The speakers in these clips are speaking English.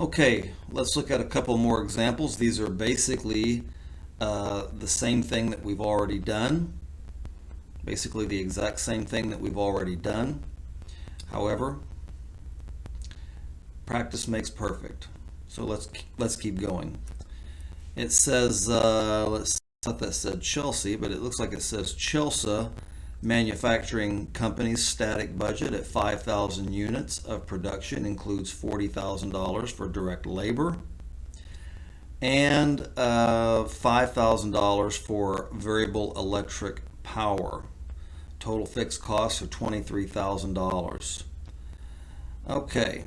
Okay, let's look at a couple more examples. These are basically the same thing that we've already done. Basically the exact same thing that we've already done. However, practice makes perfect. So let's keep going. It says, I thought that said Chelsea, but it looks like it says Chelsea Manufacturing Company's static budget at 5,000 units of production includes $40,000 for direct labor and $5,000 for variable electric power. Total fixed costs of $23,000. Okay.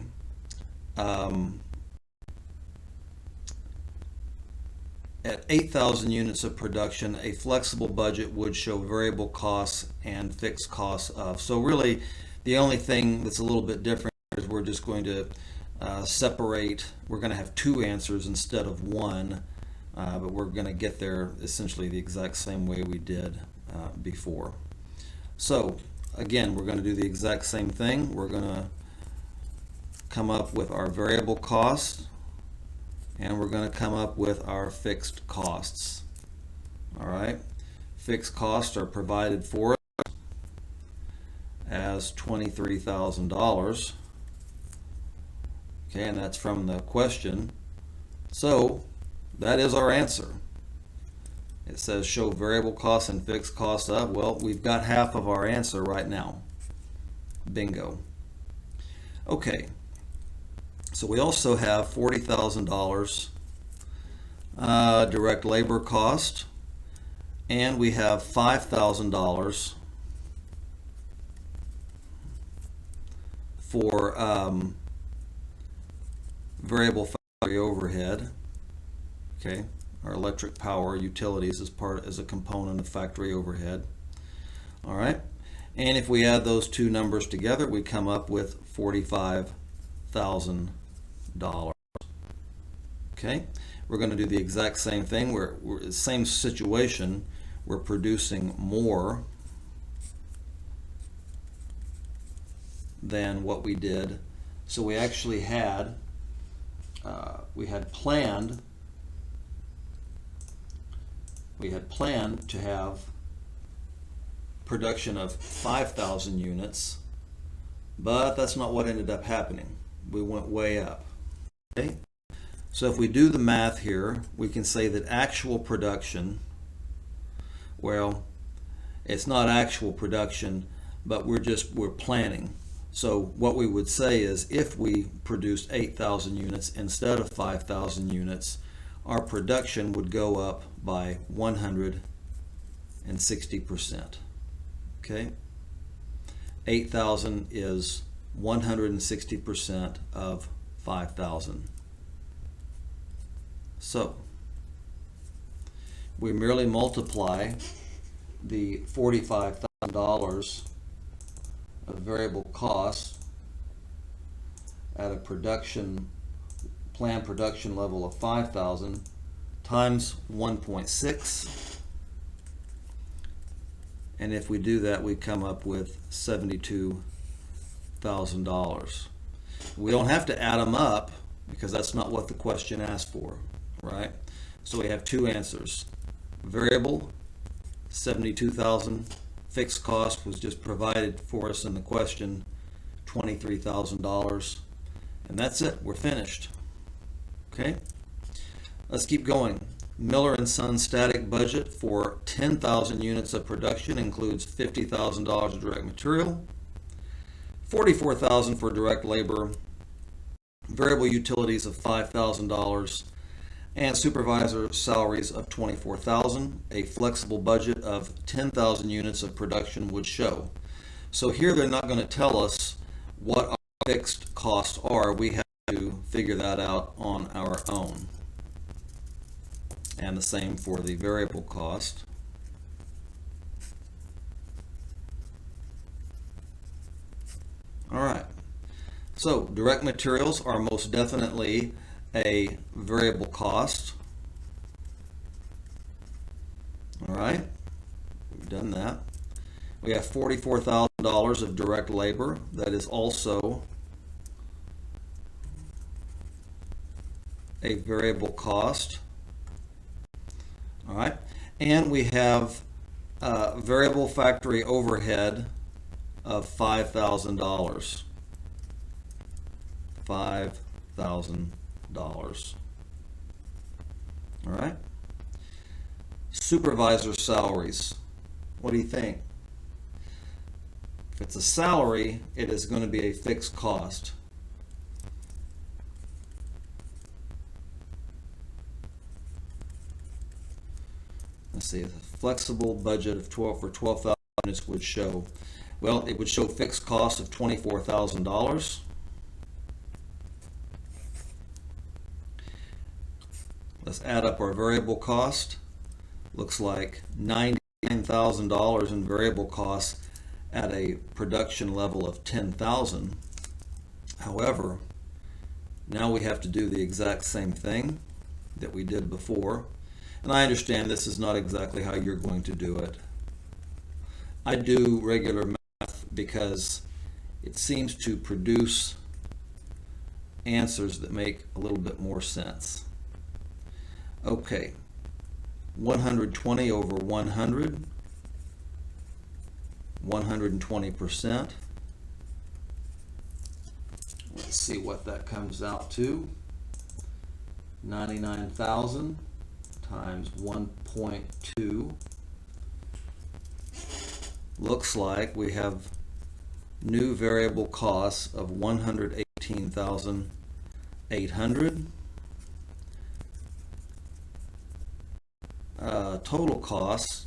At 8,000 units of production, a flexible budget would show variable costs and fixed costs of. So really, the only thing that's a little bit different is we're just going to separate. We're going to have two answers instead of one, but we're going to get there essentially the exact same way we did before. So again, we're going to do the exact same thing. We're going to come up with our variable costs, and we're going to come up with our fixed costs. All right, fixed costs are provided for us as $23,000. Okay, and that's from the question. So that is our answer. It says show variable costs and fixed costs of. Well, we've got half of our answer right now. Bingo. Okay. So we also have $40,000 direct labor cost, and we have $5,000 for variable factory overhead. Okay, our electric power utilities as a component of factory overhead. All right, and if we add those two numbers together, we come up with $45,000. Okay, we're going to do the exact same thing. We're same situation. We're producing more than what we did. So we actually had planned to have production of 5,000 units, but that's not what ended up happening. We went way up. Okay? So if we do the math here, we can say that actual production, well, it's not actual production, but we're planning. So what we would say is if we produced 8,000 units instead of 5,000 units, our production would go up by 160%. Okay? 8,000 is 160% of 5,000. So we merely multiply the $45,000 of variable costs at a planned production level of 5,000 times 1.6, and if we do that, we come up with $72,000. We don't have to add them up because that's not what the question asked for, right? So we have two answers. Variable, 72,000. Fixed cost was just provided for us in the question, $23,000. And that's it. We're finished. Okay? Let's keep going. Miller & Son static budget for 10,000 units of production includes $50,000 of direct material, $44,000 for direct labor, variable utilities of $5,000, and supervisor salaries of $24,000. A flexible budget of 10,000 units of production would show. So here they're not going to tell us what our fixed costs are. We have to figure that out on our own. And the same for the variable cost. All right. So direct materials are most definitely a variable cost. All right, we've done that. We have $44,000 of direct labor. That is also a variable cost. All right, and we have variable factory overhead of $5,000. $5,000. All right. Supervisor salaries. What do you think? If it's a salary, it is going to be a fixed cost. Let's see, a flexible budget of 12,000 units would show, well, it would show fixed cost of $24,000. Let's add up our variable cost. Looks like $99,000 in variable costs at a production level of 10,000. However, now we have to do the exact same thing that we did before. And I understand this is not exactly how you're going to do it. I do regular math because it seems to produce answers that make a little bit more sense. Okay, 120 over 100, 120%. Let's see what that comes out to. 99,000 times 1.2. Looks like we have new variable costs of 118,800. Total costs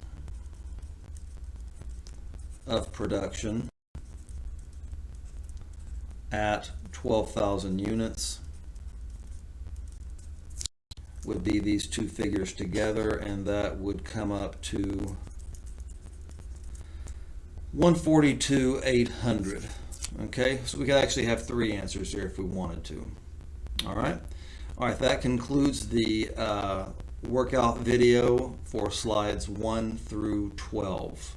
of production at 12,000 units would be these two figures together, and that would come up to 142,800. Okay, so we could actually have three answers here if we wanted to. All right, that concludes the workout video for slides 1 through 12.